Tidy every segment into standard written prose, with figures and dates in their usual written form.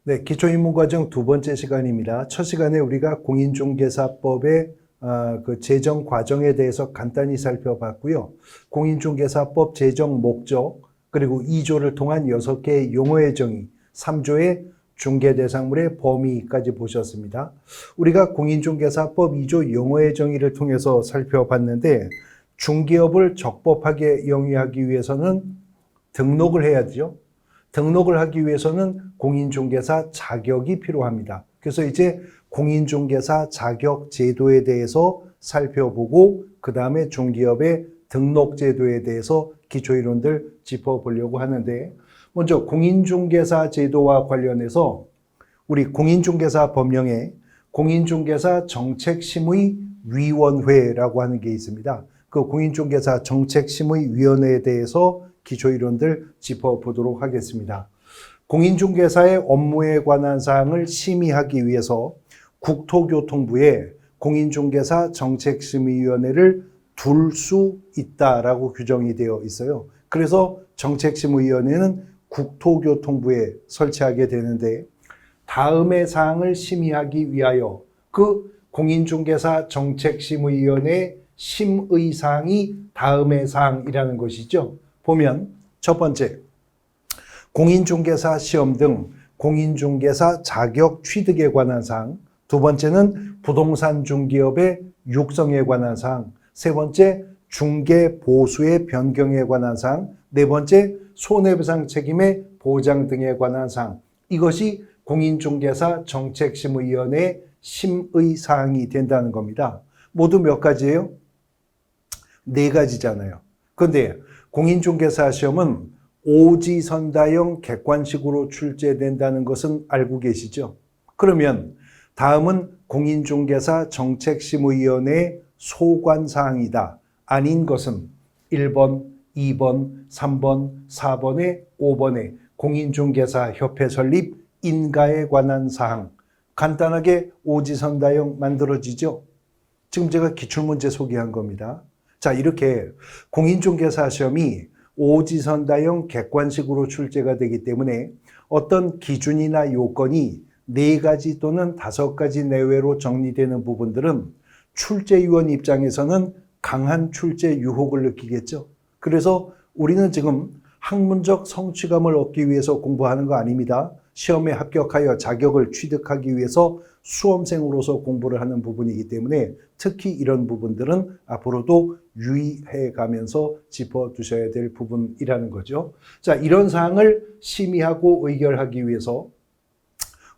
네, 기초입문과정 두 번째 시간입니다. 첫 시간에 우리가 공인중개사법의 그 제정 과정에 대해서 간단히 살펴봤고요. 공인중개사법 제정 목적, 그리고 2조를 통한 6개의 용어의 정의, 3조의 중개대상물의 범위까지 보셨습니다. 우리가 공인중개사법 2조 용어의 정의를 통해서 살펴봤는데, 중개업을 적법하게 영위하기 위해서는 등록을 해야 되죠. 등록을 하기 위해서는 공인중개사 자격이 필요합니다. 그래서 이제 공인중개사 자격 제도에 대해서 살펴보고 그 다음에 중개업의 등록 제도에 대해서 기초이론들 짚어보려고 하는데, 먼저 공인중개사 제도와 관련해서 우리 공인중개사 법령에 공인중개사 정책심의위원회라고 하는 게 있습니다. 그 공인중개사 정책심의위원회에 대해서 기초이론들 짚어보도록 하겠습니다. 공인중개사의 업무에 관한 사항을 심의하기 위해서 국토교통부에 공인중개사 정책심의위원회를 둘 수 있다라고 규정이 되어 있어요. 그래서 정책심의위원회는 국토교통부에 설치하게 되는데, 다음의 사항을 심의하기 위하여 그 공인중개사 정책심의위원회 심의사항이 다음의 사항이라는 것이죠. 보면 첫 번째, 공인중개사 시험 등 공인중개사 자격 취득에 관한 사항, 두 번째는 부동산 중개업의 육성에 관한 사항, 세 번째 중개 보수의 변경에 관한 사항, 네 번째 손해배상 책임의 보장 등에 관한 사항, 이것이 공인중개사 정책심의위원회 심의사항이 된다는 겁니다. 모두 몇 가지예요? 네 가지잖아요. 그런데 공인중개사 시험은 오지선다형 객관식으로 출제된다는 것은 알고 계시죠? 그러면 다음은 공인중개사 정책심의위원회의 소관사항이다. 아닌 것은 1번, 2번, 3번, 4번에 5번에 공인중개사 협회 설립 인가에 관한 사항, 간단하게 오지선다형 만들어지죠? 지금 제가 기출문제 소개한 겁니다. 자, 이렇게 공인중개사 시험이 오지선다형 객관식으로 출제가 되기 때문에 어떤 기준이나 요건이 4가지 또는 5가지 내외로 정리되는 부분들은 출제위원 입장에서는 강한 출제 유혹을 느끼겠죠. 그래서 우리는 지금 학문적 성취감을 얻기 위해서 공부하는 거 아닙니다. 시험에 합격하여 자격을 취득하기 위해서 수험생으로서 공부를 하는 부분이기 때문에 특히 이런 부분들은 앞으로도 유의해 가면서 짚어두셔야 될 부분이라는 거죠. 자, 이런 사항을 심의하고 의결하기 위해서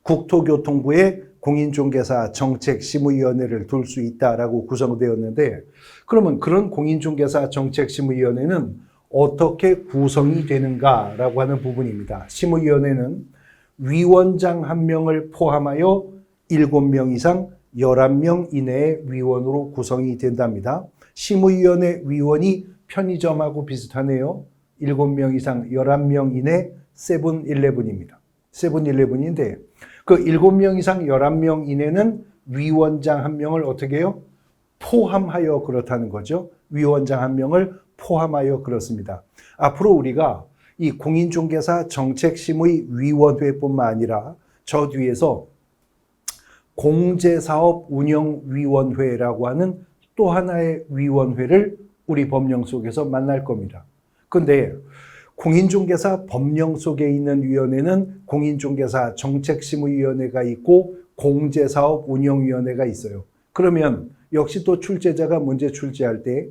국토교통부에 공인중개사 정책심의위원회를 둘 수 있다라고 구성되었는데, 그러면 그런 공인중개사 정책심의위원회는 어떻게 구성이 되는가라고 하는 부분입니다. 심의위원회는 위원장 1명을 포함하여 7명 이상 11명 이내의 위원으로 구성이 된답니다. 심의위원회 위원이 편의점하고 비슷하네요. 7명 이상 11명 이내 세븐일레븐입니다. 세븐일레븐인데 그 7명 이상 11명 이내는 위원장 1명을 어떻게 해요? 포함하여 그렇다는 거죠. 위원장 1명을 포함하여 그렇습니다. 앞으로 우리가 이 공인중개사 정책심의위원회뿐만 아니라 저 뒤에서 공제사업운영위원회라고 하는 또 하나의 위원회를 우리 법령 속에서 만날 겁니다. 그런데 공인중개사 법령 속에 있는 위원회는 공인중개사 정책심의위원회가 있고 공제사업운영위원회가 있어요. 그러면 역시 또 출제자가 문제 출제할 때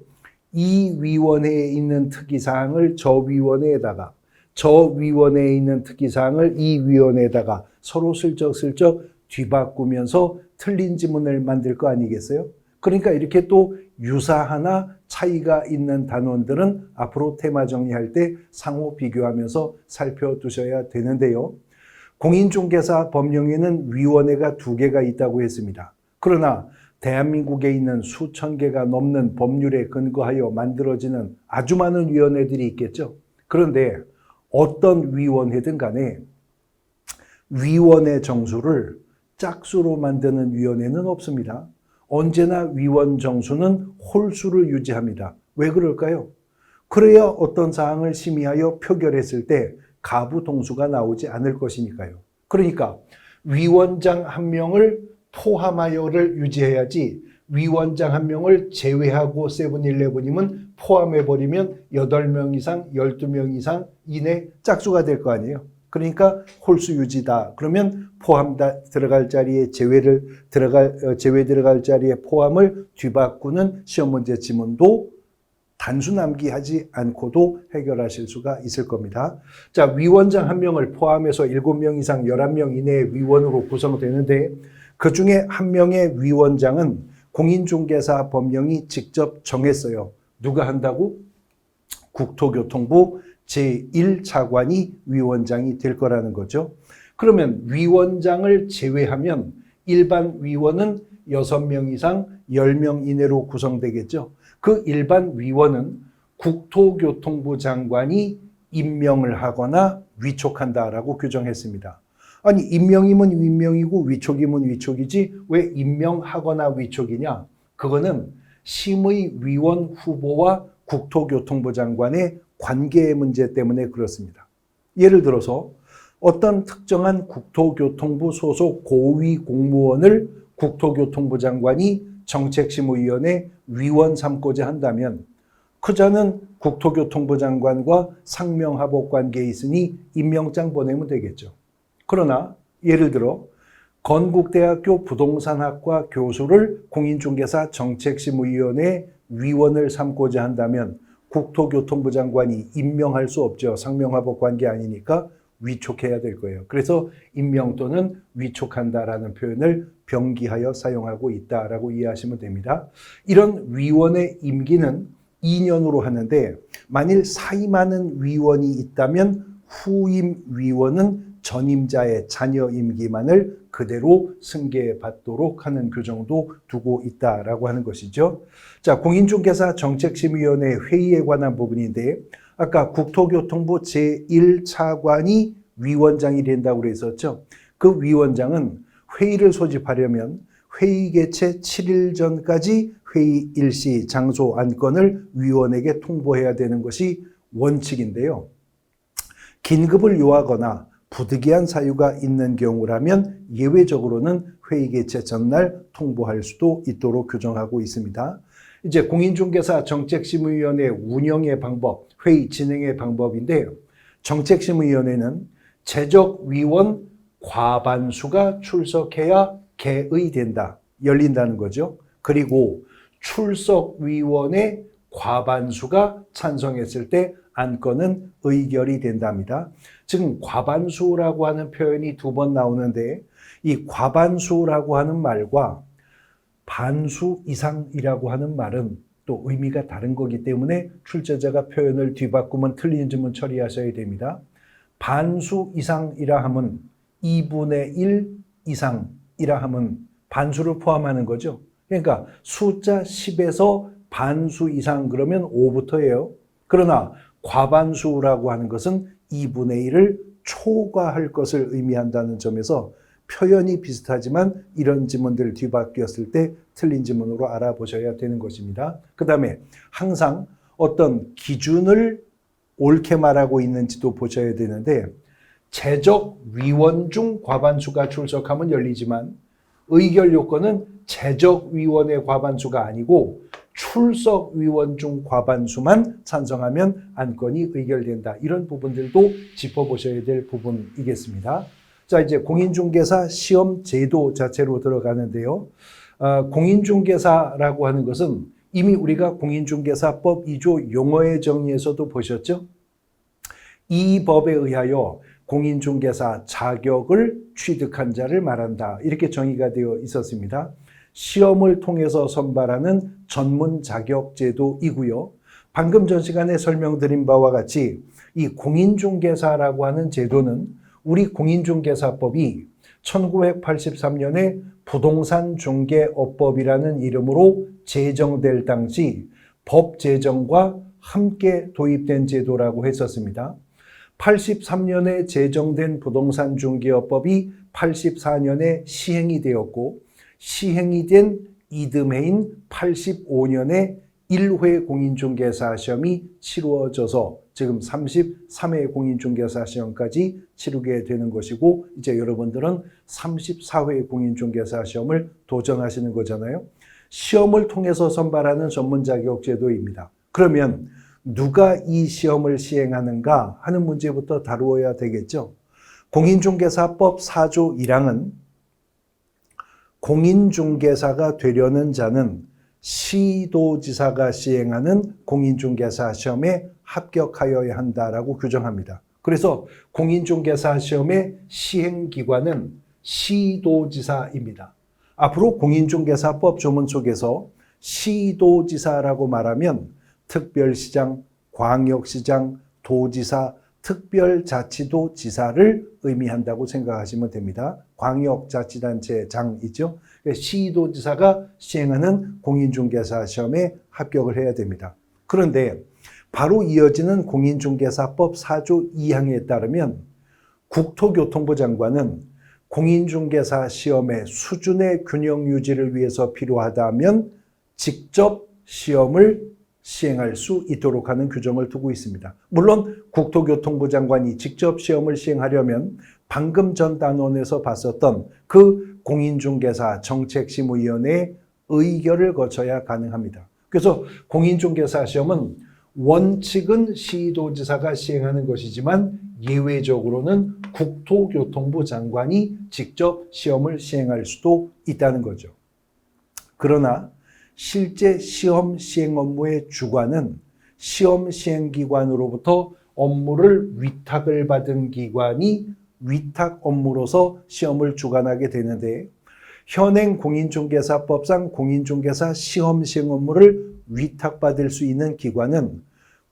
이 위원회에 있는 특이사항을 저 위원회에다가, 저 위원회에 있는 특이사항을 이 위원회에다가 서로 슬쩍슬쩍 뒤바꾸면서 틀린 지문을 만들 거 아니겠어요? 그러니까 이렇게 또 유사하나 차이가 있는 단원들은 앞으로 테마 정리할 때 상호 비교하면서 살펴두셔야 되는데요. 공인중개사 법령에는 위원회가 2개가 있다고 했습니다. 그러나 대한민국에 있는 수천 개가 넘는 법률에 근거하여 만들어지는 아주 많은 위원회들이 있겠죠. 그런데 어떤 위원회든 간에 위원회 정수를 짝수로 만드는 위원회는 없습니다. 언제나 위원 정수는 홀수를 유지합니다. 왜 그럴까요? 그래야 어떤 사항을 심의하여 표결했을 때 가부동수가 나오지 않을 것이니까요. 그러니까 위원장 한 명을 포함하여를 유지해야지 위원장 한 명을 제외하고 세븐일레븐이면 포함해버리면 8명 이상, 12명 이상 이내 짝수가 될 거 아니에요. 그러니까 홀수 유지다. 그러면 포함 들어갈 자리에 제외 들어갈 자리에 포함을 뒤바꾸는 시험 문제 지문도 단순 암기하지 않고도 해결하실 수가 있을 겁니다. 자, 위원장 한 명을 포함해서 7명 이상 11명 이내의 위원으로 구성되는데 그중에 한 명의 위원장은 공인중개사 법령이 직접 정했어요. 누가 한다고? 국토교통부 제1차관이 위원장이 될 거라는 거죠. 그러면 위원장을 제외하면 일반 위원은 6명 이상 10명 이내로 구성되겠죠. 그 일반 위원은 국토교통부 장관이 임명을 하거나 위촉한다라고 규정했습니다. 아니 임명이면 임명이고 위촉이면 위촉이지 왜 임명하거나 위촉이냐? 그거는 심의위원 후보와 국토교통부 장관의 관계의 문제 때문에 그렇습니다. 예를 들어서 어떤 특정한 국토교통부 소속 고위 공무원을 국토교통부 장관이 정책심의위원회 위원 삼고자 한다면 그자는 국토교통부 장관과 상명하복 관계에 있으니 임명장 보내면 되겠죠. 그러나 예를 들어 건국대학교 부동산학과 교수를 공인중개사 정책심의위원회 위원을 삼고자 한다면 국토교통부 장관이 임명할 수 없죠. 상명하복 관계 아니니까 위촉해야 될 거예요. 그래서 임명 또는 위촉한다라는 표현을 병기하여 사용하고 있다라고 이해하시면 됩니다. 이런 위원의 임기는 2년으로 하는데 만일 사임하는 위원이 있다면 후임 위원은 전임자의 자녀 임기만을 그대로 승계받도록 하는 규정도 두고 있다라고 하는 것이죠. 자, 공인중개사 정책심의위원회 회의에 관한 부분인데 아까 국토교통부 제1차관이 위원장이 된다고 그랬었죠. 그 위원장은 회의를 소집하려면 회의 개최 7일 전까지 회의 일시, 장소, 안건을 위원에게 통보해야 되는 것이 원칙인데요. 긴급을 요하거나 부득이한 사유가 있는 경우라면 예외적으로는 회의 개최 전날 통보할 수도 있도록 규정하고 있습니다. 이제 공인중개사 정책심의위원회 운영의 방법, 회의 진행의 방법인데요. 정책심의위원회는 재적위원 과반수가 출석해야 개의된다, 열린다는 거죠. 그리고 출석위원의 과반수가 찬성했을 때 안건은 의결이 된답니다. 지금 과반수라고 하는 표현이 2번 나오는데 이 과반수라고 하는 말과 반수 이상이라고 하는 말은 또 의미가 다른 거기 때문에 출제자가 표현을 뒤바꾸면 틀린 점은 처리하셔야 됩니다. 반수 이상이라 하면 2분의 1 이상이라 하면 반수를 포함하는 거죠. 그러니까 숫자 10에서 반수 이상 그러면 5부터예요. 그러나 과반수라고 하는 것은 2분의 1을 초과할 것을 의미한다는 점에서 표현이 비슷하지만 이런 지문들을 뒤바뀌었을 때 틀린 지문으로 알아보셔야 되는 것입니다. 그 다음에 항상 어떤 기준을 옳게 말하고 있는지도 보셔야 되는데 재적위원 중 과반수가 출석하면 열리지만 의결 요건은 재적위원의 과반수가 아니고 출석위원 중 과반수만 찬성하면 안건이 의결된다. 이런 부분들도 짚어보셔야 될 부분이겠습니다. 자, 이제 공인중개사 시험 제도 자체로 들어가는데요. 공인중개사라고 하는 것은 이미 우리가 공인중개사법 2조 용어의 정의에서도 보셨죠? 이 법에 의하여 공인중개사 자격을 취득한 자를 말한다. 이렇게 정의가 되어 있었습니다. 시험을 통해서 선발하는 전문 자격 제도이고요. 방금 전 시간에 설명드린 바와 같이 이 공인중개사라고 하는 제도는 우리 공인중개사법이 1983년에 부동산중개업법이라는 이름으로 제정될 당시 법 제정과 함께 도입된 제도라고 했었습니다. 83년에 제정된 부동산중개업법이 84년에 시행이 되었고 시행이 된 이듬해인 85년에 1회 공인중개사 시험이 치루어져서 지금 33회 공인중개사 시험까지 치르게 되는 것이고 이제 여러분들은 34회 공인중개사 시험을 도전하시는 거잖아요. 시험을 통해서 선발하는 전문 자격 제도입니다. 그러면 누가 이 시험을 시행하는가 하는 문제부터 다루어야 되겠죠. 공인중개사법 4조 1항은 공인중개사가 되려는 자는 시도지사가 시행하는 공인중개사 시험에 합격하여야 한다라고 규정합니다. 그래서 공인중개사 시험의 시행기관은 시도지사입니다. 앞으로 공인중개사법 조문 속에서 시도지사라고 말하면 특별시장, 광역시장, 도지사, 특별자치도지사를 의미한다고 생각하시면 됩니다. 광역자치단체장이죠. 시도지사가 시행하는 공인중개사 시험에 합격을 해야 됩니다. 그런데 바로 이어지는 공인중개사법 4조 2항에 따르면 국토교통부 장관은 공인중개사 시험의 수준의 균형 유지를 위해서 필요하다면 직접 시험을 시행할 수 있도록 하는 규정을 두고 있습니다. 물론 국토교통부 장관이 직접 시험을 시행하려면 방금 전 단원에서 봤었던 그 공인중개사 정책심의위원회의 의결을 거쳐야 가능합니다. 그래서 공인중개사 시험은 원칙은 시도지사가 시행하는 것이지만 예외적으로는 국토교통부 장관이 직접 시험을 시행할 수도 있다는 거죠. 그러나 실제 시험 시행 업무의 주관은 시험 시행 기관으로부터 업무를 위탁을 받은 기관이 위탁 업무로서 시험을 주관하게 되는데 현행 공인중개사법상 공인중개사 시험 시행 업무를 위탁받을 수 있는 기관은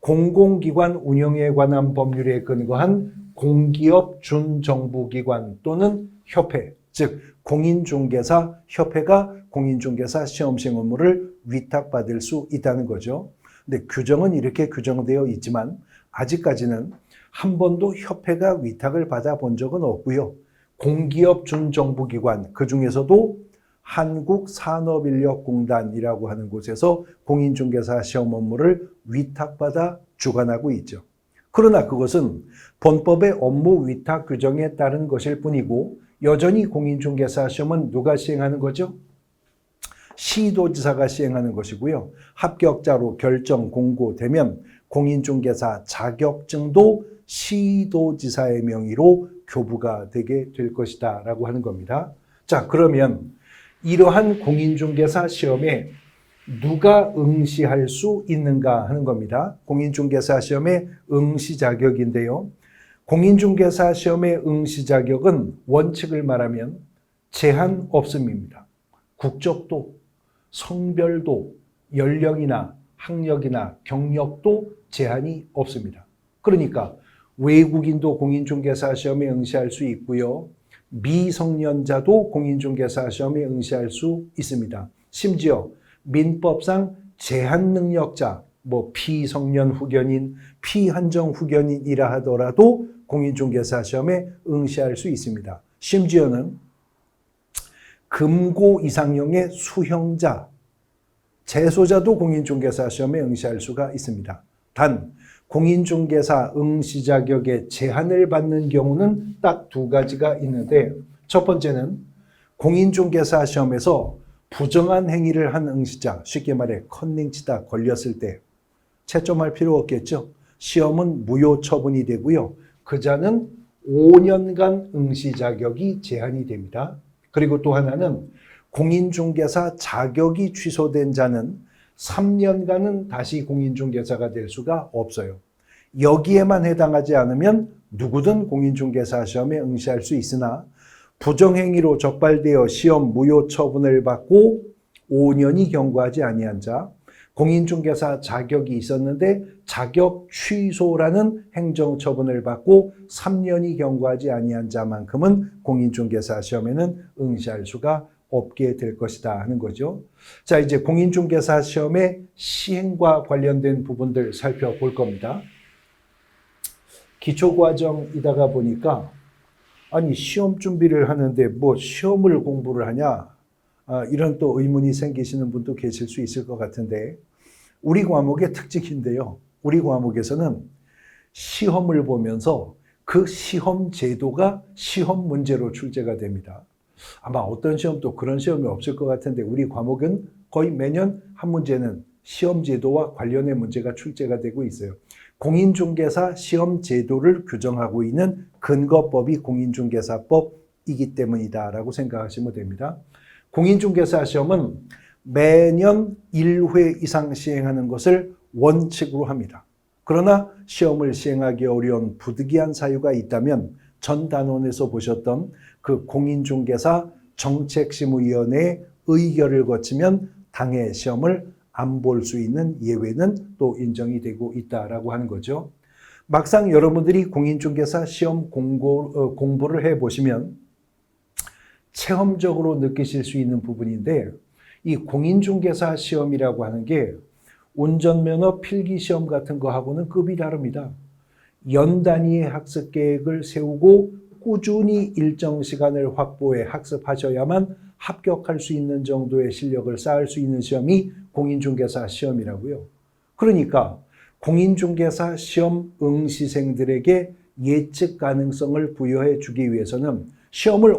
공공기관 운영에 관한 법률에 근거한 공기업 준정부기관 또는 협회, 즉 공인중개사 협회가 공인중개사 시험 시행 업무를 위탁받을 수 있다는 거죠. 근데 규정은 이렇게 규정되어 있지만 아직까지는 한 번도 협회가 위탁을 받아본 적은 없고요. 공기업 준정부기관, 그 중에서도 한국산업인력공단이라고 하는 곳에서 공인중개사 시험 업무를 위탁받아 주관하고 있죠. 그러나 그것은 본법의 업무 위탁 규정에 따른 것일 뿐이고 여전히 공인중개사 시험은 누가 시행하는 거죠? 시도지사가 시행하는 것이고요. 합격자로 결정 공고되면 공인중개사 자격증도 시도지사의 명의로 교부가 되게 될 것이다 라고 하는 겁니다. 자, 그러면 이러한 공인중개사 시험에 누가 응시할 수 있는가 하는 겁니다. 공인중개사 시험의 응시 자격인데요. 공인중개사 시험의 응시 자격은 원칙을 말하면 제한 없음입니다. 국적도, 성별도, 연령이나 학력이나 경력도 제한이 없습니다. 그러니까 외국인도 공인중개사 시험에 응시할 수 있고요. 미성년자도 공인중개사 시험에 응시할 수 있습니다. 심지어 민법상 제한 능력자, 피성년 후견인, 피한정 후견인이라 하더라도 공인중개사 시험에 응시할 수 있습니다. 심지어는 금고 이상형의 수형자, 재소자도 공인중개사 시험에 응시할 수가 있습니다. 단 공인중개사 응시 자격에 제한을 받는 경우는 딱 두 가지가 있는데 첫 번째는 공인중개사 시험에서 부정한 행위를 한 응시자, 쉽게 말해 컨닝치다 걸렸을 때 채점할 필요 없겠죠. 시험은 무효 처분이 되고요. 그 자는 5년간 응시 자격이 제한이 됩니다. 그리고 또 하나는 공인중개사 자격이 취소된 자는 3년간은 다시 공인중개사가 될 수가 없어요. 여기에만 해당하지 않으면 누구든 공인중개사 시험에 응시할 수 있으나 부정행위로 적발되어 시험 무효 처분을 받고 5년이 경과하지 아니한 자, 공인중개사 자격이 있었는데 자격 취소라는 행정처분을 받고 3년이 경과하지 아니한 자만큼은 공인중개사 시험에는 응시할 수가 없게 될 것이다 하는 거죠. 자, 이제 공인중개사 시험의 시행과 관련된 부분들 살펴볼 겁니다. 기초과정이다가 보니까 아니 시험 준비를 하는데 시험을 공부를 하냐? 이런 또 의문이 생기시는 분도 계실 수 있을 것 같은데 우리 과목의 특징인데요. 우리 과목에서는 시험을 보면서 그 시험 제도가 시험 문제로 출제가 됩니다. 아마 어떤 시험도 그런 시험이 없을 것 같은데 우리 과목은 거의 매년 한 문제는 시험 제도와 관련된 문제가 출제가 되고 있어요. 공인중개사 시험 제도를 규정하고 있는 근거법이 공인중개사법이기 때문이다라고 생각하시면 됩니다. 공인중개사 시험은 매년 1회 이상 시행하는 것을 원칙으로 합니다. 그러나 시험을 시행하기 어려운 부득이한 사유가 있다면 전 단원에서 보셨던 그 공인중개사 정책심의위원회의 의결을 거치면 당해 시험을 안 볼 수 있는 예외는 또 인정이 되고 있다라고 하는 거죠. 막상 여러분들이 공인중개사 시험 공부를 해보시면 체험적으로 느끼실 수 있는 부분인데 이 공인중개사 시험이라고 하는 게 운전면허 필기시험 같은 거하고는 급이 다릅니다. 연 단위의 학습 계획을 세우고 꾸준히 일정 시간을 확보해 학습하셔야만 합격할 수 있는 정도의 실력을 쌓을 수 있는 시험이 공인중개사 시험이라고요. 그러니까 공인중개사 시험 응시생들에게 예측 가능성을 부여해 주기 위해서는 시험을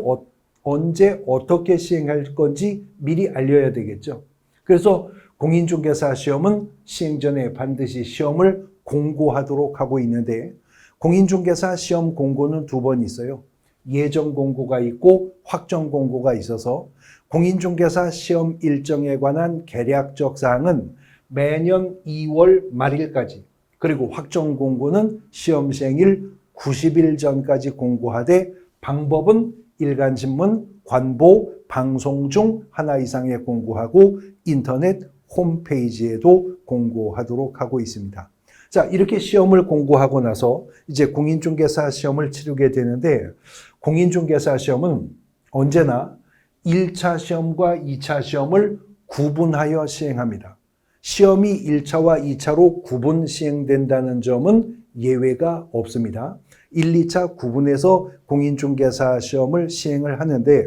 언제 어떻게 시행할 건지 미리 알려야 되겠죠. 그래서 공인중개사 시험은 시행 전에 반드시 시험을 공고하도록 하고 있는데 공인중개사 시험 공고는 두 번 있어요. 예정 공고가 있고 확정 공고가 있어서 공인중개사 시험 일정에 관한 개략적 사항은 매년 2월 말일까지 그리고 확정 공고는 시험 시행일 90일 전까지 공고하되 방법은 일간신문, 관보, 방송 중 하나 이상의 공고하고 인터넷 홈페이지에도 공고하도록 하고 있습니다. 자, 이렇게 시험을 공고하고 나서 이제 공인중개사 시험을 치르게 되는데 공인중개사 시험은 언제나 1차 시험과 2차 시험을 구분하여 시행합니다. 시험이 1차와 2차로 구분 시행된다는 점은 예외가 없습니다. 1, 2차 구분해서 공인중개사 시험을 시행을 하는데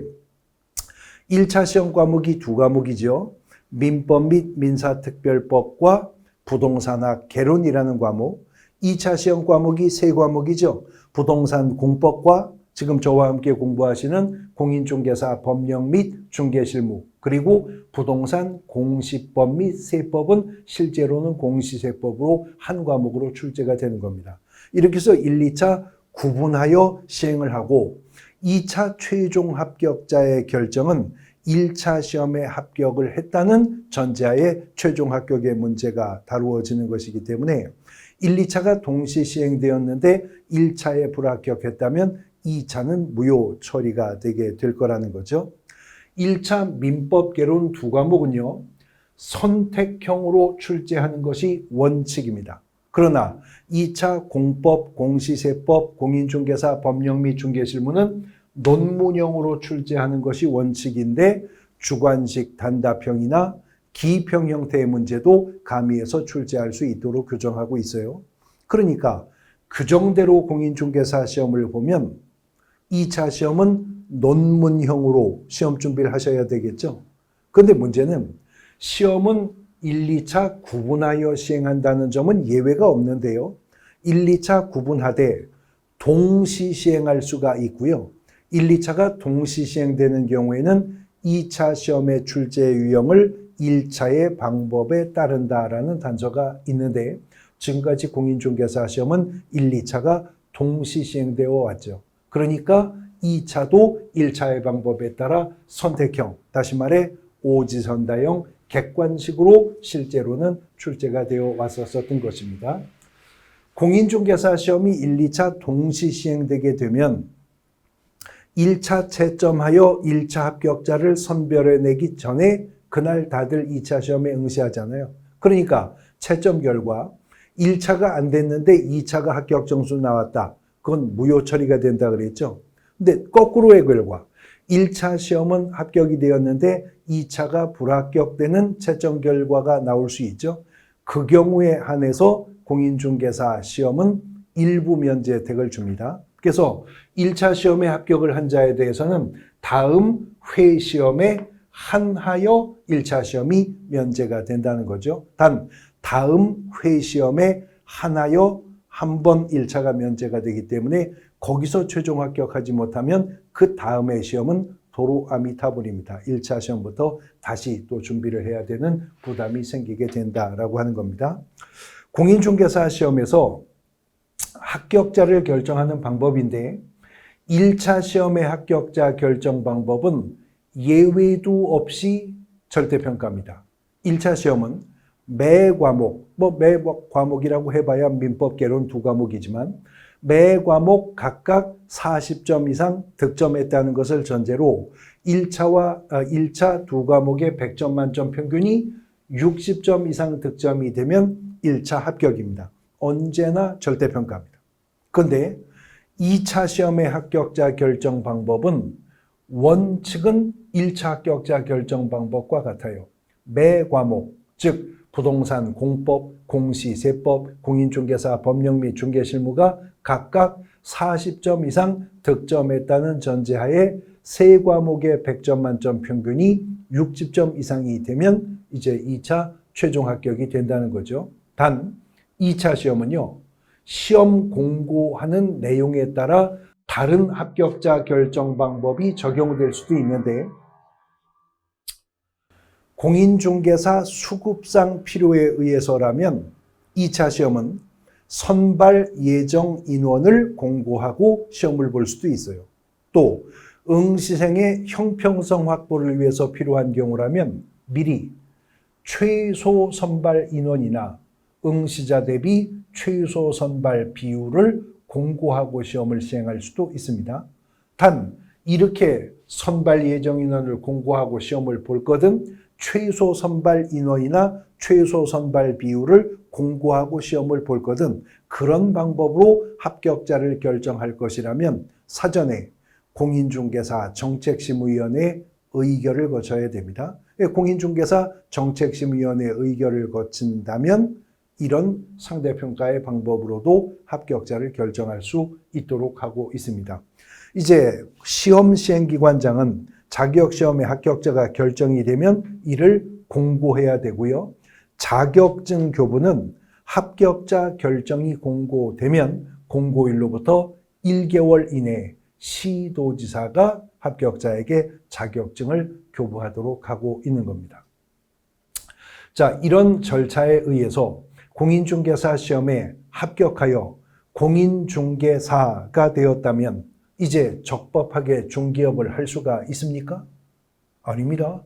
1차 시험 과목이 두 과목이죠. 민법 및 민사특별법과 부동산학 개론이라는 과목, 2차 시험 과목이 세 과목이죠. 부동산 공법과 지금 저와 함께 공부하시는 공인중개사 법령 및 중개실무, 그리고 부동산 공시법 및 세법은 실제로는 공시세법으로 한 과목으로 출제가 되는 겁니다. 이렇게 해서 1, 2차 구분하여 시행을 하고 2차 최종 합격자의 결정은 1차 시험에 합격을 했다는 전제하에 최종 합격의 문제가 다루어지는 것이기 때문에 1, 2차가 동시 시행되었는데 1차에 불합격했다면 2차는 무효 처리가 되게 될 거라는 거죠. 1차 민법 개론 두 과목은요, 선택형으로 출제하는 것이 원칙입니다. 그러나 2차 공법, 공시세법, 공인중개사 법령 및 중개실무는 논문형으로 출제하는 것이 원칙인데 주관식 단답형이나 기평 형태의 문제도 가미해서 출제할 수 있도록 규정하고 있어요. 그러니까 규정대로 공인중개사 시험을 보면 2차 시험은 논문형으로 시험 준비를 하셔야 되겠죠. 그런데 문제는 시험은 1, 2차 구분하여 시행한다는 점은 예외가 없는데요. 1, 2차 구분하되 동시 시행할 수가 있고요. 1, 2차가 동시 시행되는 경우에는 2차 시험의 출제 유형을 1차의 방법에 따른다라는 단서가 있는데 지금까지 공인중개사 시험은 1, 2차가 동시 시행되어 왔죠. 그러니까 2차도 1차의 방법에 따라 선택형, 다시 말해 오지선다형, 객관식으로 실제로는 출제가 되어 왔었던 것입니다. 공인중개사 시험이 1, 2차 동시 시행되게 되면 1차 채점하여 1차 합격자를 선별해내기 전에 그날 다들 2차 시험에 응시하잖아요. 그러니까 채점 결과 1차가 안 됐는데 2차가 합격 점수 나왔다. 그건 무효 처리가 된다 그랬죠. 근데 거꾸로의 결과 1차 시험은 합격이 되었는데 2차가 불합격되는 채점 결과가 나올 수 있죠. 그 경우에 한해서 공인중개사 시험은 일부 면제 혜택을 줍니다. 그래서 1차 시험에 합격을 한 자에 대해서는 다음 회 시험에 한하여 1차 시험이 면제가 된다는 거죠. 단 다음 회 시험에 한하여 한 번 1차가 면제가 되기 때문에 거기서 최종 합격하지 못하면 그 다음에 시험은 도로 아미타불입니다. 1차 시험부터 다시 또 준비를 해야 되는 부담이 생기게 된다라고 하는 겁니다. 공인중개사 시험에서 합격자를 결정하는 방법인데 1차 시험의 합격자 결정 방법은 예외도 없이 절대평가입니다. 1차 시험은 매 과목, 매 과목이라고 해봐야 민법개론 2과목이지만 매 과목 각각 40점 이상 득점했다는 것을 전제로 1차 두 과목의 100점 만점 평균이 60점 이상 득점이 되면 1차 합격입니다. 언제나 절대평가입니다. 그런데 2차 시험의 합격자 결정 방법은 원칙은 1차 합격자 결정 방법과 같아요. 매 과목, 즉 부동산, 공법, 공시세법, 공인중개사, 법령 및 중개실무가 각각 40점 이상 득점했다는 전제하에 세 과목의 100점 만점 평균이 60점 이상이 되면 이제 2차 최종 합격이 된다는 거죠. 단 2차 시험은요. 시험 공고하는 내용에 따라 다른 합격자 결정 방법이 적용될 수도 있는데 공인중개사 수급상 필요에 의해서라면 2차 시험은 선발 예정 인원을 공고하고 시험을 볼 수도 있어요. 또 응시생의 형평성 확보를 위해서 필요한 경우라면 미리 최소 선발 인원이나 응시자 대비 최소 선발 비율을 공고하고 시험을 시행할 수도 있습니다. 단 이렇게 선발 예정 인원을 공고하고 시험을 볼 거든 최소 선발 인원이나 최소 선발 비율을 공고하고 시험을 볼 거든 그런 방법으로 합격자를 결정할 것이라면 사전에 공인중개사 정책심의위원회 의결을 거쳐야 됩니다. 공인중개사 정책심의위원회 의결을 거친다면 이런 상대평가의 방법으로도 합격자를 결정할 수 있도록 하고 있습니다. 이제 시험 시행기관장은 자격시험의 합격자가 결정이 되면 이를 공고해야 되고요. 자격증 교부는 합격자 결정이 공고되면 공고일로부터 1개월 이내에 시도지사가 합격자에게 자격증을 교부하도록 하고 있는 겁니다. 자, 이런 절차에 의해서 공인중개사 시험에 합격하여 공인중개사가 되었다면 이제 적법하게 중개업을 할 수가 있습니까? 아닙니다.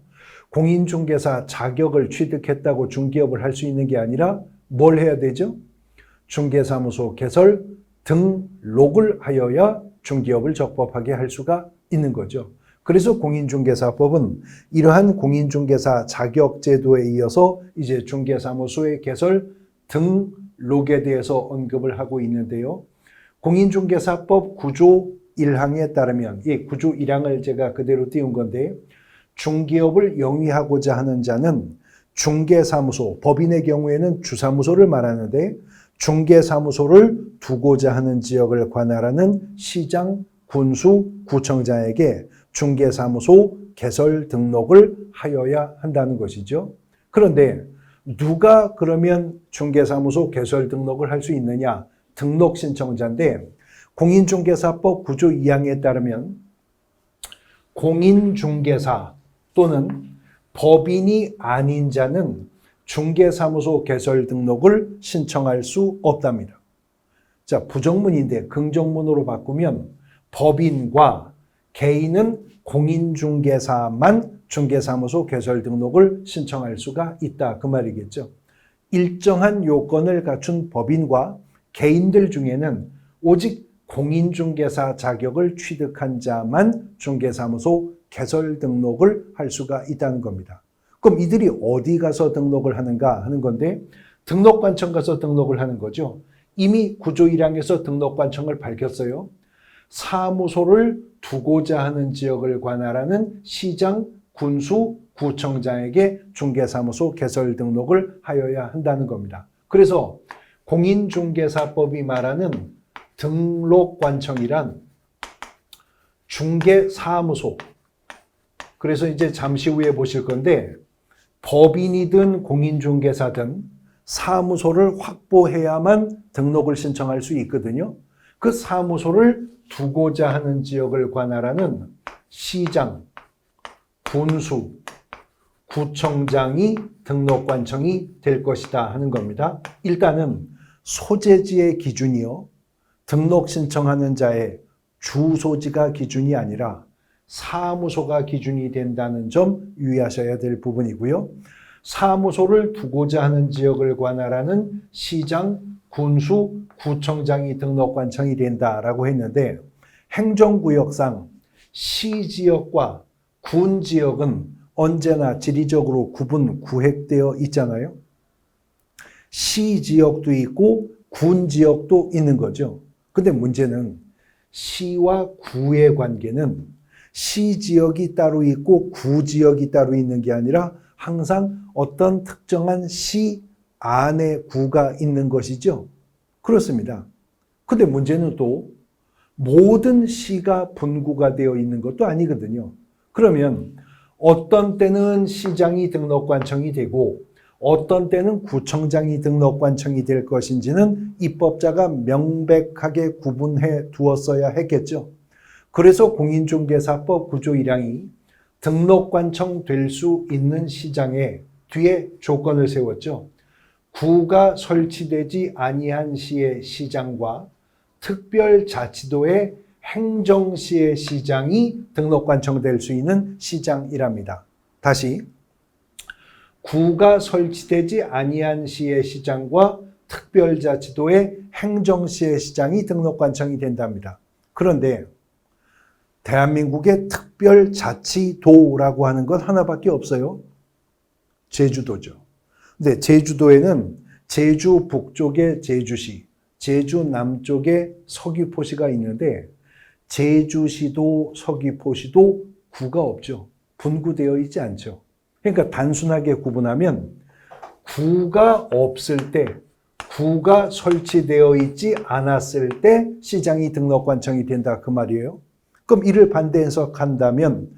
공인중개사 자격을 취득했다고 중개업을 할 수 있는 게 아니라 뭘 해야 되죠? 중개사무소 개설 등록을 하여야 중개업을 적법하게 할 수가 있는 거죠. 그래서 공인중개사법은 이러한 공인중개사 자격제도에 이어서 이제 중개사무소의 개설 등록에 대해서 언급을 하고 있는데요. 공인중개사법 9조 1항에 따르면 이 9조 1항을 제가 그대로 띄운 건데 중개업을 영위하고자 하는 자는 중개사무소, 법인의 경우에는 주사무소를 말하는데 중개사무소를 두고자 하는 지역을 관할하는 시장, 군수, 구청장에게 중개사무소 개설 등록을 하여야 한다는 것이죠. 그런데 누가 그러면 중개사무소 개설 등록을 할 수 있느냐? 등록 신청자인데 공인중개사법 9조 2항에 따르면 공인중개사 또는 법인이 아닌 자는 중개사무소 개설 등록을 신청할 수 없답니다. 자, 부정문인데 긍정문으로 바꾸면 법인과 개인은 공인중개사만 중개사무소 개설 등록을 신청할 수가 있다. 그 말이겠죠. 일정한 요건을 갖춘 법인과 개인들 중에는 오직 공인중개사 자격을 취득한 자만 중개사무소 개설 등록을 할 수가 있다는 겁니다. 그럼 이들이 어디 가서 등록을 하는가 하는 건데 등록관청 가서 등록을 하는 거죠. 이미 9조 1항에서 등록관청을 밝혔어요. 사무소를 두고자 하는 지역을 관할하는 시장, 군수, 구청장에게 중개사무소 개설 등록을 하여야 한다는 겁니다. 그래서 공인중개사법이 말하는 등록관청이란 중개사무소, 그래서 이제 잠시 후에 보실 건데 법인이든 공인중개사든 사무소를 확보해야만 등록을 신청할 수 있거든요. 그 사무소를 두고자 하는 지역을 관할하는 시장, 군수, 구청장이 등록관청이 될 것이다 하는 겁니다. 일단은 소재지의 기준이요. 등록 신청하는 자의 주소지가 기준이 아니라 사무소가 기준이 된다는 점 유의하셔야 될 부분이고요. 사무소를 두고자 하는 지역을 관할하는 시장, 군수, 구청장이 등록관청이 된다라고 했는데 행정구역상 시지역과 군지역은 언제나 지리적으로 구획되어 있잖아요. 시지역도 있고 군지역도 있는 거죠. 근데 문제는 시와 구의 관계는 시지역이 따로 있고 구지역이 따로 있는 게 아니라 항상 어떤 특정한 시 안에 구가 있는 것이죠. 그렇습니다. 근데 문제는 또 모든 시가 분구가 되어 있는 것도 아니거든요. 그러면 어떤 때는 시장이 등록관청이 되고 어떤 때는 구청장이 등록관청이 될 것인지는 입법자가 명백하게 구분해 두었어야 했겠죠. 그래서 공인중개사법 구조 1항이 등록관청 될 수 있는 시장에 뒤에 조건을 세웠죠. 구가 설치되지 아니한 시의 시장과 특별자치도의 행정시의 시장이 등록관청될 수 있는 시장이랍니다. 다시 구가 설치되지 아니한 시의 시장과 특별자치도의 행정시의 시장이 등록관청이 된답니다. 그런데 대한민국의 특별자치도라고 하는 건 하나밖에 없어요. 제주도죠. 근데 제주도에는 제주 북쪽에 제주시, 제주 남쪽에 서귀포시가 있는데 제주시도 서귀포시도 구가 없죠. 분구되어 있지 않죠. 그러니까 단순하게 구분하면 구가 없을 때, 구가 설치되어 있지 않았을 때 시장이 등록관청이 된다 그 말이에요. 그럼 이를 반대 해석한다면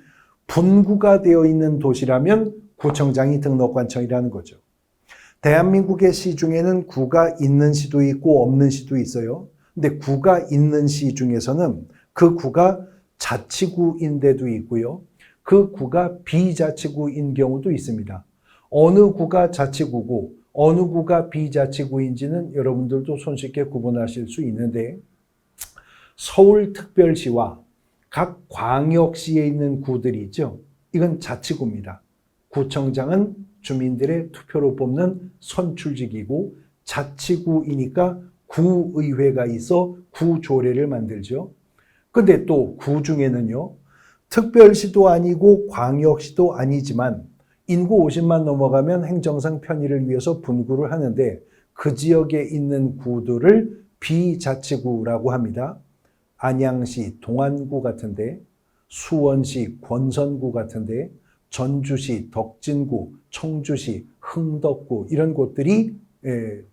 분구가 되어 있는 도시라면 구청장이 등록관청이라는 거죠. 대한민국의 시 중에는 구가 있는 시도 있고 없는 시도 있어요. 근데 구가 있는 시 중에서는 그 구가 자치구인 데도 있고요. 그 구가 비자치구인 경우도 있습니다. 어느 구가 자치구고 어느 구가 비자치구인지는 여러분들도 손쉽게 구분하실 수 있는데 서울특별시와 각 광역시에 있는 구들이 있죠. 이건 자치구입니다. 구청장은 주민들의 투표로 뽑는 선출직이고 자치구이니까 구의회가 있어 구조례를 만들죠. 근데 또 구 중에는요. 특별시도 아니고 광역시도 아니지만 인구 50만 넘어가면 행정상 편의를 위해서 분구를 하는데 그 지역에 있는 구들을 비자치구라고 합니다. 안양시 동안구 같은데, 수원시 권선구 같은데, 전주시 덕진구, 청주시 흥덕구 이런 곳들이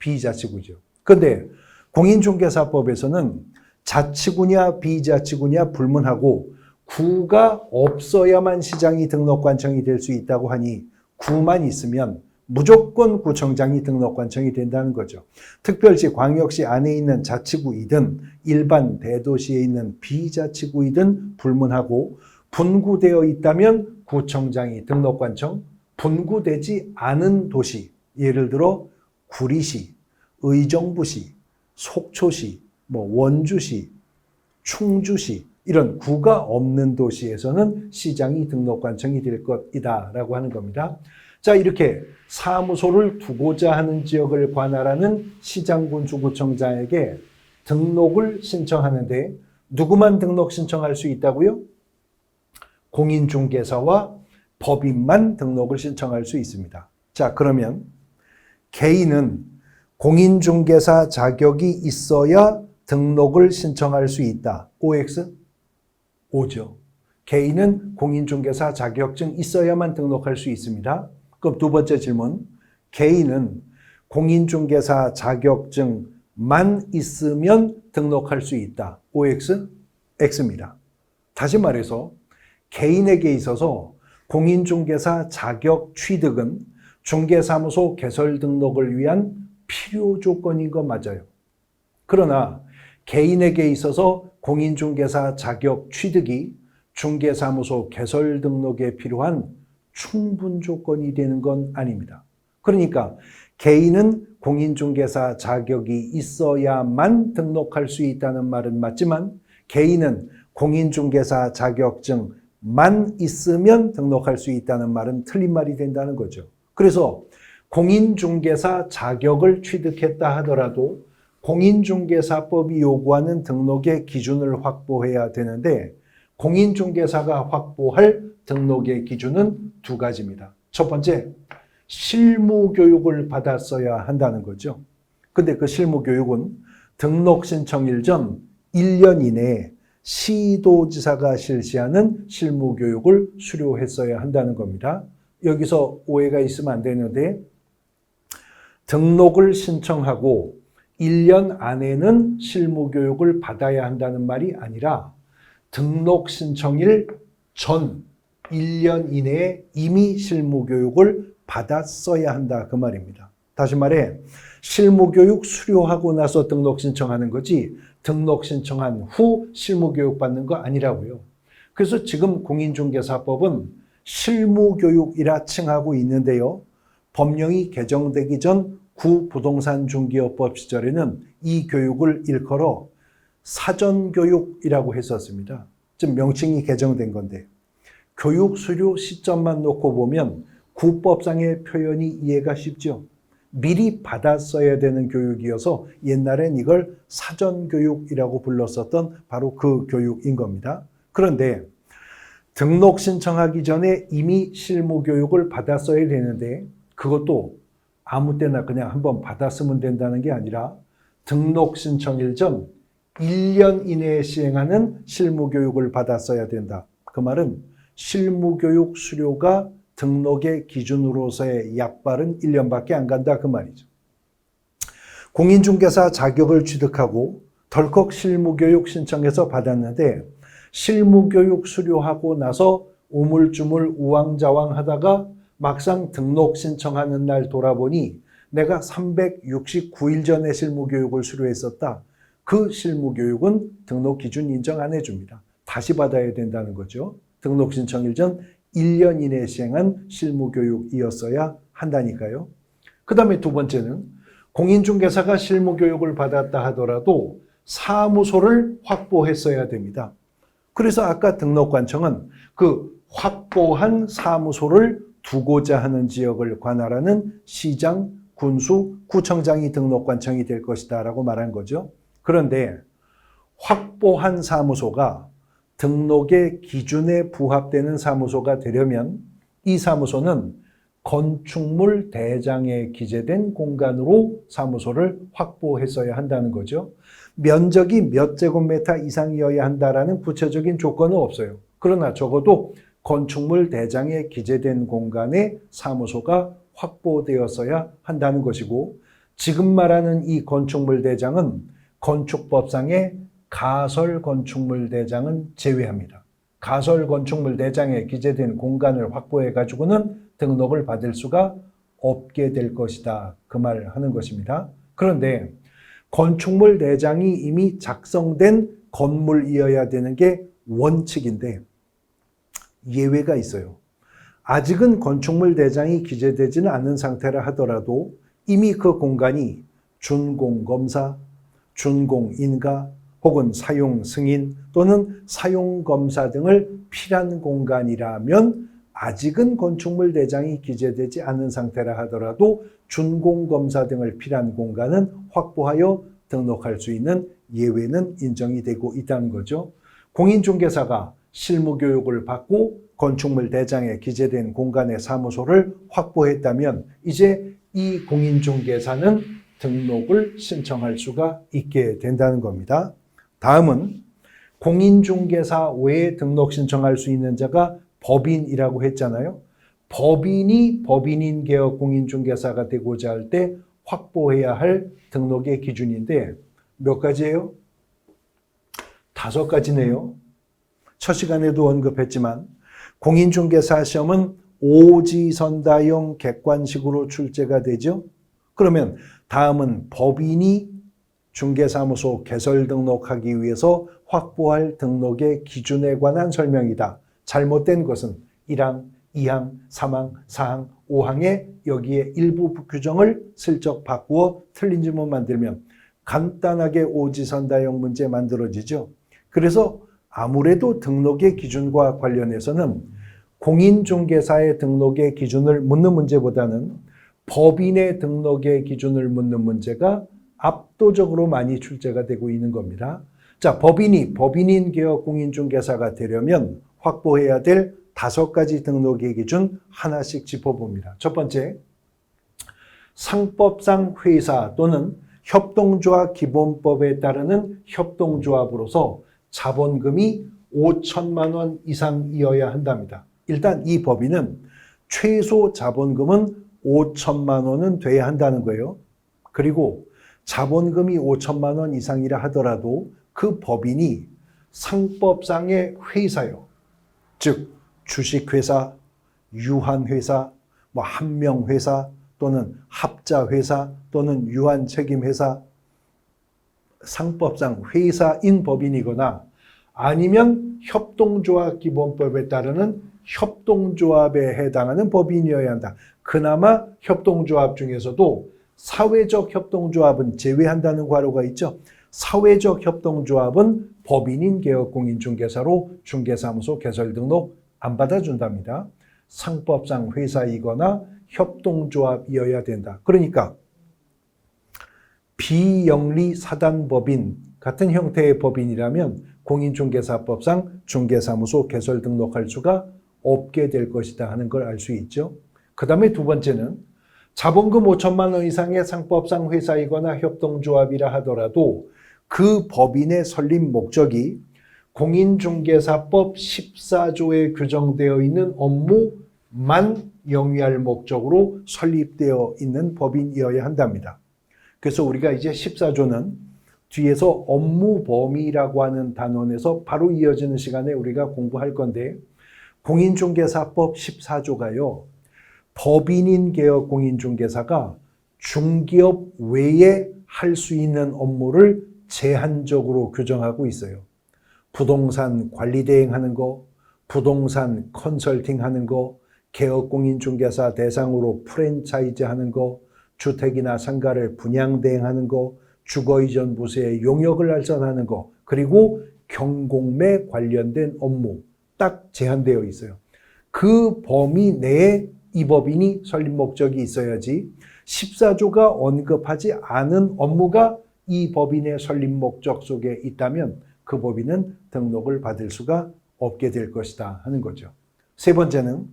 비자치구죠. 그런데 공인중개사법에서는 자치구냐 비자치구냐 불문하고 구가 없어야만 시장이 등록관청이 될 수 있다고 하니 구만 있으면 무조건 구청장이 등록관청이 된다는 거죠. 특별시, 광역시 안에 있는 자치구이든 일반 대도시에 있는 비자치구이든 불문하고 분구되어 있다면 구청장이 등록관청, 분구되지 않은 도시, 예를 들어 구리시, 의정부시, 속초시, 원주시, 충주시 이런 구가 없는 도시에서는 시장이 등록관청이 될 것이다 라고 하는 겁니다. 자, 이렇게 사무소를 두고자 하는 지역을 관할하는 시장군수구청장에게 등록을 신청하는데 누구만 등록 신청할 수 있다고요? 공인중개사와 법인만 등록을 신청할 수 있습니다. 자, 그러면 개인은 공인중개사 자격이 있어야 등록을 신청할 수 있다. OX? O죠. 개인은 공인중개사 자격증 있어야만 등록할 수 있습니다. 그럼 두 번째 질문. 개인은 공인중개사 자격증만 있으면 등록할 수 있다. OX? X입니다. 다시 말해서 개인에게 있어서 공인중개사 자격 취득은 중개사무소 개설 등록을 위한 필요 조건인 거 맞아요. 그러나 개인에게 있어서 공인중개사 자격 취득이 중개사무소 개설 등록에 필요한 충분 조건이 되는 건 아닙니다. 그러니까 개인은 공인중개사 자격이 있어야만 등록할 수 있다는 말은 맞지만 개인은 공인중개사 자격증만 있으면 등록할 수 있다는 말은 틀린 말이 된다는 거죠. 그래서 공인중개사 자격을 취득했다 하더라도 공인중개사법이 요구하는 등록의 기준을 확보해야 되는데 공인중개사가 확보할 등록의 기준은 두 가지입니다. 첫 번째, 실무교육을 받았어야 한다는 거죠. 근데 그 실무교육은 등록 신청일 전 1년 이내에 시도지사가 실시하는 실무교육을 수료했어야 한다는 겁니다. 여기서 오해가 있으면 안 되는데 등록을 신청하고 1년 안에는 실무교육을 받아야 한다는 말이 아니라 등록 신청일 전 1년 이내에 이미 실무교육을 받았어야 한다 그 말입니다. 다시 말해 실무교육 수료하고 나서 등록 신청하는 거지 등록 신청한 후 실무교육 받는 거 아니라고요. 그래서 지금 공인중개사법은 실무교육이라 칭하고 있는데요. 법령이 개정되기 전 구부동산중개업법 시절에는 이 교육을 일컬어 사전교육이라고 했었습니다. 지금 명칭이 개정된 건데 교육 수료 시점만 놓고 보면 구법상의 표현이 이해가 쉽죠. 미리 받았어야 되는 교육이어서 옛날엔 이걸 사전교육이라고 불렀었던 바로 그 교육인 겁니다. 그런데 등록 신청하기 전에 이미 실무교육을 받았어야 되는데 그것도 아무 때나 그냥 한번 받았으면 된다는 게 아니라 등록 신청일 전 1년 이내에 시행하는 실무교육을 받았어야 된다. 그 말은 실무교육 수료가 등록의 기준으로서의 약발은 1년밖에 안 간다 그 말이죠. 공인중개사 자격을 취득하고 덜컥 실무교육 신청해서 받았는데 실무교육 수료하고 나서 우물쭈물 우왕좌왕 하다가 막상 등록 신청하는 날 돌아보니 내가 369일 전에 실무교육을 수료했었다. 그 실무교육은 등록 기준 인정 안 해줍니다. 다시 받아야 된다는 거죠. 등록 신청일 전 1년 이내에 시행한 실무교육이었어야 한다니까요. 그 다음에 두 번째는 공인중개사가 실무교육을 받았다 하더라도 사무소를 확보했어야 됩니다. 그래서 아까 등록관청은 그 확보한 사무소를 두고자 하는 지역을 관할하는 시장, 군수, 구청장이 등록관청이 될 것이다 라고 말한 거죠. 그런데 확보한 사무소가 등록의 기준에 부합되는 사무소가 되려면 이 사무소는 건축물 대장에 기재된 공간으로 사무소를 확보했어야 한다는 거죠. 면적이 몇 제곱미터 이상이어야 한다라는 구체적인 조건은 없어요. 그러나 적어도 건축물 대장에 기재된 공간에 사무소가 확보되었어야 한다는 것이고 지금 말하는 이 건축물 대장은 건축법상의 가설 건축물 대장은 제외합니다. 가설 건축물 대장에 기재된 공간을 확보해 가지고는 등록을 받을 수가 없게 될 것이다. 그 말 하는 것입니다. 그런데 건축물 대장이 이미 작성된 건물이어야 되는 게 원칙인데 예외가 있어요. 아직은 건축물 대장이 기재되지는 않은 상태라 하더라도 이미 그 공간이 준공검사, 준공인가 혹은 사용 승인 또는 사용 검사 등을 필한 공간이라면 아직은 건축물 대장이 기재되지 않은 상태라 하더라도 준공검사 등을 필한 공간은 확보하여 등록할 수 있는 예외는 인정이 되고 있다는 거죠. 공인중개사가 실무교육을 받고 건축물 대장에 기재된 공간의 사무소를 확보했다면 이제 이 공인중개사는 등록을 신청할 수가 있게 된다는 겁니다. 다음은 공인중개사 외에 등록 신청할 수 있는 자가 법인이라고 했잖아요. 법인이 법인인 개업 공인중개사가 되고자 할 때 확보해야 할 등록의 기준인데 몇 가지예요? 5가지네요. 첫 시간에도 언급했지만 공인중개사 시험은 오지선다형 객관식으로 출제가 되죠. 그러면 다음은 법인이 중개사무소 개설 등록하기 위해서 확보할 등록의 기준에 관한 설명이다. 잘못된 것은 1항, 2항, 3항, 4항, 5항에 여기에 일부 규정을 슬쩍 바꾸어 틀린 지문 만들면 간단하게 오지선다형 문제 만들어지죠. 그래서 아무래도 등록의 기준과 관련해서는 공인중개사의 등록의 기준을 묻는 문제보다는 법인의 등록의 기준을 묻는 문제가 압도적으로 많이 출제가 되고 있는 겁니다. 자, 법인인 개업 공인중개사가 되려면 확보해야 될 5가지 등록의 기준 하나씩 짚어봅니다. 첫 번째, 상법상 회사 또는 협동조합 기본법에 따르는 협동조합으로서 자본금이 5천만 원 이상이어야 한답니다. 일단 이 법인은 최소 자본금은 5천만 원은 돼야 한다는 거예요. 그리고 자본금이 5천만 원 이상이라 하더라도 그 법인이 상법상의 회사요. 즉 주식회사, 유한회사, 한명회사 또는 합자회사 또는 유한책임회사, 상법상 회사인 법인이거나 아니면 협동조합 기본법에 따르는 협동조합에 해당하는 법인이어야 한다. 그나마 협동조합 중에서도 사회적 협동조합은 제외한다는 과로가 있죠. 사회적 협동조합은 법인인 개업공인중개사로 중개사무소 개설 등록 안 받아준답니다. 상법상 회사이거나 협동조합이어야 된다. 그러니까 비영리 사단법인 같은 형태의 법인이라면 공인중개사법상 중개사무소 개설 등록할 수가 없게 될 것이다 하는 걸 알 수 있죠. 그 다음에 두 번째는 자본금 5천만 원 이상의 상법상 회사이거나 협동조합이라 하더라도 그 법인의 설립 목적이 공인중개사법 14조에 규정되어 있는 업무만 영위할 목적으로 설립되어 있는 법인이어야 한답니다. 그래서 우리가 이제 14조는 뒤에서 업무 범위라고 하는 단원에서 바로 이어지는 시간에 우리가 공부할 건데 공인중개사법 14조가요. 법인인 개업 공인중개사가 중개업 외에 할 수 있는 업무를 제한적으로 규정하고 있어요. 부동산 관리 대행하는 거, 부동산 컨설팅 하는 거, 개업 공인중개사 대상으로 프랜차이즈 하는 거, 주택이나 상가를 분양 대행하는 거, 주거이전 부서의 용역을 알선하는 거, 그리고 경공매 관련된 업무 딱 제한되어 있어요. 그 범위 내에 이 법인이 설립 목적이 있어야지 14조가 언급하지 않은 업무가 이 법인의 설립 목적 속에 있다면 그 법인은 등록을 받을 수가 없게 될 것이다 하는 거죠. 세 번째는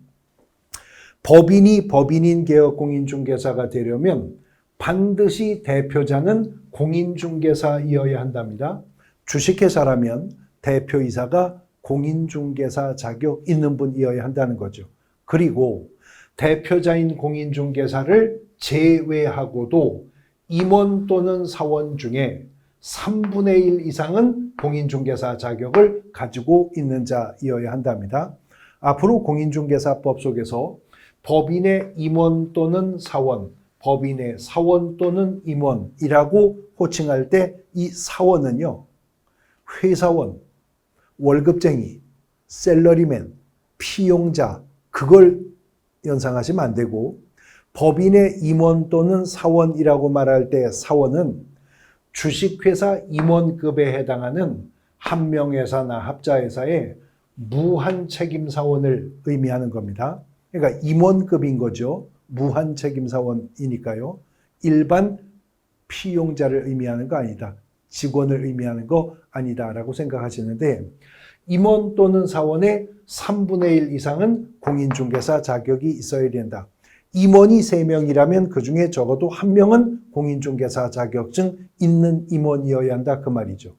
법인이 법인인 개업 공인중개사가 되려면 반드시 대표자는 공인중개사이어야 한답니다. 주식회사라면 대표이사가 공인중개사 자격 있는 분이어야 한다는 거죠. 그리고 대표자인 공인중개사를 제외하고도 임원 또는 사원 중에 3분의 1 이상은 공인중개사 자격을 가지고 있는 자이어야 한답니다. 앞으로 공인중개사법 속에서 법인의 임원 또는 사원, 법인의 사원 또는 임원이라고 호칭할 때 이 사원은요, 회사원, 월급쟁이, 셀러리맨, 피용자, 그걸 연상하시면 안 되고 법인의 임원 또는 사원이라고 말할 때 사원은 주식회사 임원급에 해당하는 한명회사나 합자회사의 무한책임사원을 의미하는 겁니다. 그러니까 임원급인 거죠. 무한책임사원이니까요. 일반 피용자를 의미하는 거 아니다. 직원을 의미하는 거 아니다라고 생각하시는데 임원 또는 사원의 3분의 1 이상은 공인중개사 자격이 있어야 된다. 임원이 3명이라면 그중에 적어도 1명은 공인중개사 자격증 있는 임원이어야 한다 그 말이죠.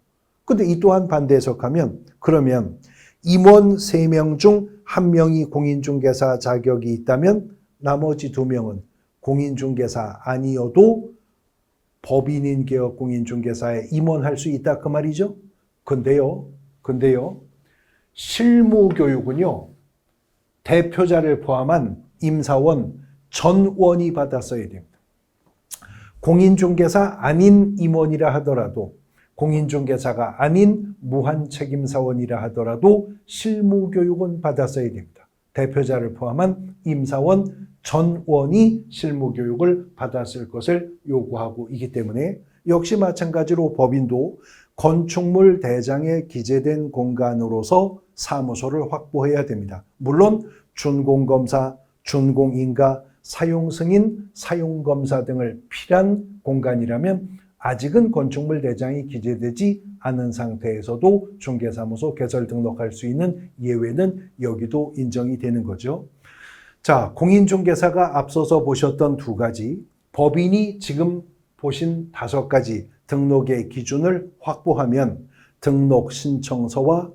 근데 이 또한 반대 해석하면 그러면 임원 3명 중 1명이 공인중개사 자격이 있다면 나머지 2명은 공인중개사 아니어도 법인인 개업 공인중개사에 임원할 수 있다 그 말이죠. 근데요. 실무교육은요. 대표자를 포함한 임사원 전원이 받았어야 됩니다. 공인중개사 아닌 임원이라 하더라도, 공인중개사가 아닌 무한책임사원이라 하더라도 실무교육은 받았어야 됩니다. 대표자를 포함한 임사원 전원이 실무교육을 받았을 것을 요구하고 있기 때문에 역시 마찬가지로 법인도 건축물 대장에 기재된 공간으로서 사무소를 확보해야 됩니다. 물론 준공검사, 준공인가, 사용승인, 사용검사 등을 필요한 공간이라면 아직은 건축물 대장이 기재되지 않은 상태에서도 중개사무소 개설 등록할 수 있는 예외는 여기도 인정이 되는 거죠. 자, 공인중개사가 앞서서 보셨던 두 가지, 법인이 지금 보신 5가지 등록의 기준을 확보하면 등록 신청서와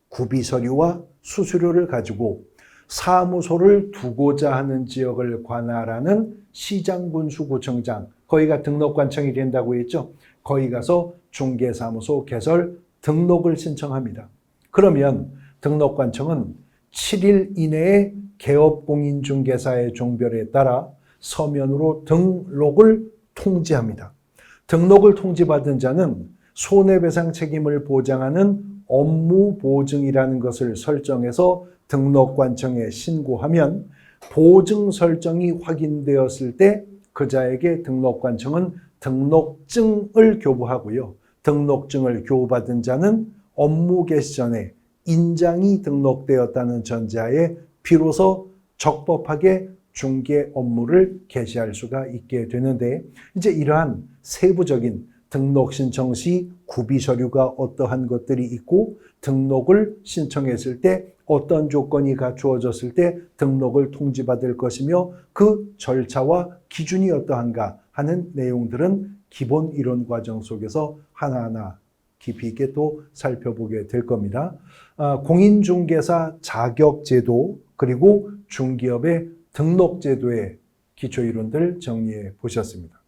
구비서류와 수수료를 가지고 사무소를 두고자 하는 지역을 관할하는 시장군수구청장, 거기가 등록관청이 된다고 했죠. 거기 가서 중개사무소 개설 등록을 신청합니다. 그러면 등록관청은 7일 이내에 개업공인중개사의 종별에 따라 서면으로 등록을 통지합니다. 등록을 통지받은 자는 손해배상 책임을 보장하는 업무보증이라는 것을 설정해서 등록관청에 신고하면 보증 설정이 확인되었을 때 그자에게 등록관청은 등록증을 교부하고요. 등록증을 교부받은 자는 업무 개시 전에 인장이 등록되었다는 전제하에 비로소 적법하게 중개 업무를 개시할 수가 있게 되는데, 이제 이러한 세부적인 등록 신청 시 구비 서류가 어떠한 것들이 있고 등록을 신청했을 때 어떤 조건이 갖추어졌을 때 등록을 통지받을 것이며 그 절차와 기준이 어떠한가 하는 내용들은 기본 이론 과정 속에서 하나하나 깊이 있게 또 살펴보게 될 겁니다. 공인중개사 자격제도 그리고 중기업의 등록제도의 기초이론들 정리해 보셨습니다.